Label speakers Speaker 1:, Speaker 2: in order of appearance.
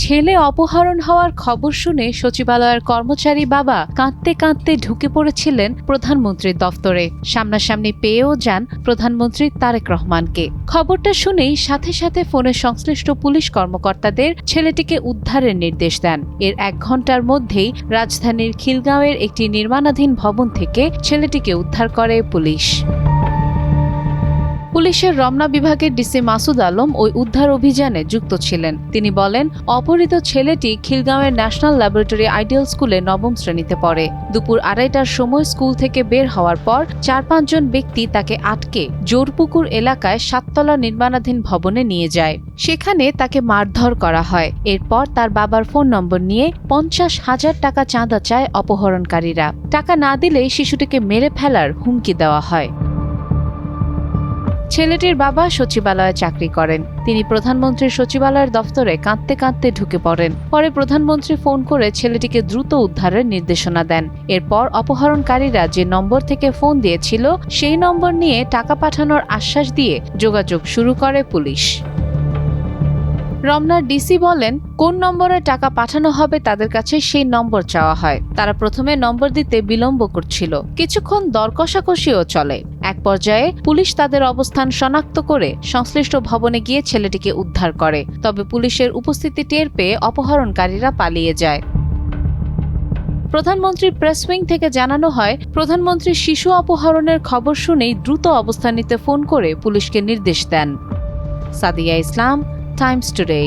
Speaker 1: ছেলে অপহরণ হওয়ার খবর শুনে সচিবালয়ের কর্মচারী বাবা কাঁদতে কাঁদতে ঢুকে পড়েছিলেন প্রধানমন্ত্রীর দফতরে। সামনাসামনি পেয়েও যান প্রধানমন্ত্রী তারেক রহমানকে। খবরটা শুনেই সাথে সাথে ফোনে সংশ্লিষ্ট পুলিশ কর্মকর্তাদের ছেলেটিকে উদ্ধারের নির্দেশ দেন। এর 1 ঘণ্টার মধ্যেই রাজধানীর খিলগাঁওয়ের একটি নির্মাণাধীন ভবন থেকে ছেলেটিকে উদ্ধার করে পুলিশ। পুলিশের রমনা বিভাগের ডিসি মাসুদ আলম ওই উদ্ধার অভিযানে যুক্ত ছিলেন। তিনি বলেন, অপহৃত ছেলেটি খিলগাঁওয়ের ন্যাশনাল ল্যাবরেটরি আইডিয়াল স্কুলে 9ম শ্রেণীতে পড়ে। দুপুর 2:30টার সময় স্কুল থেকে বের হওয়ার পর 4-5 জন ব্যক্তি তাকে আটকে জোরপুকুর এলাকায় 7তলা নির্মাণাধীন ভবনে নিয়ে যায়। সেখানে তাকে মারধর করা হয়। এরপর তার বাবার ফোন নম্বর নিয়ে 50,000 টাকা চাঁদা চায় অপহরণকারীরা। টাকা না দিলেই শিশুটিকে মেরে ফেলার হুমকি দেওয়া হয়। ছেলেটির বাবা সচিবালয়ে চাকরি করেন। তিনি প্রধানমন্ত্রীর সচিবালয়ের দফতরে কাঁদতে কাঁদতে ঢুকে পড়েন। পরে প্রধানমন্ত্রী ফোন করে ছেলেটিকে দ্রুত উদ্ধারের নির্দেশনা দেন। এরপর অপহরণকারীরা যে নম্বর থেকে ফোন দিয়েছিল সেই নম্বর নিয়ে টাকা পাঠানোর আশ্বাস দিয়ে যোগাযোগ শুরু করে পুলিশ। রমনার ডিসি বলেন, কোন নম্বরে টাকা পাঠানো হবে তাদের কাছে সেই নম্বর চাওয়া হয়। তারা প্রথমে নম্বর দিতে বিলম্ব করছিল। কিছুক্ষণ দর কষাকষিও চলে। এক পর্যায়ে পুলিশ তাদের অবস্থান শনাক্ত করে সংশ্লিষ্ট ভবনে গিয়ে ছেলেটিকে উদ্ধার করে। তবে পুলিশের উপস্থিতি টের পেয়ে অপহরণকারীরা পালিয়ে যায়। প্রধানমন্ত্রীর প্রেস উইং থেকে জানানো হয়, প্রধানমন্ত্রী শিশু অপহরণের খবর শুনেই দ্রুত অবস্থান নিতে ফোন করে পুলিশকে নির্দেশ দেন। সাদিয়া ইসলাম, টাইমস টুডে।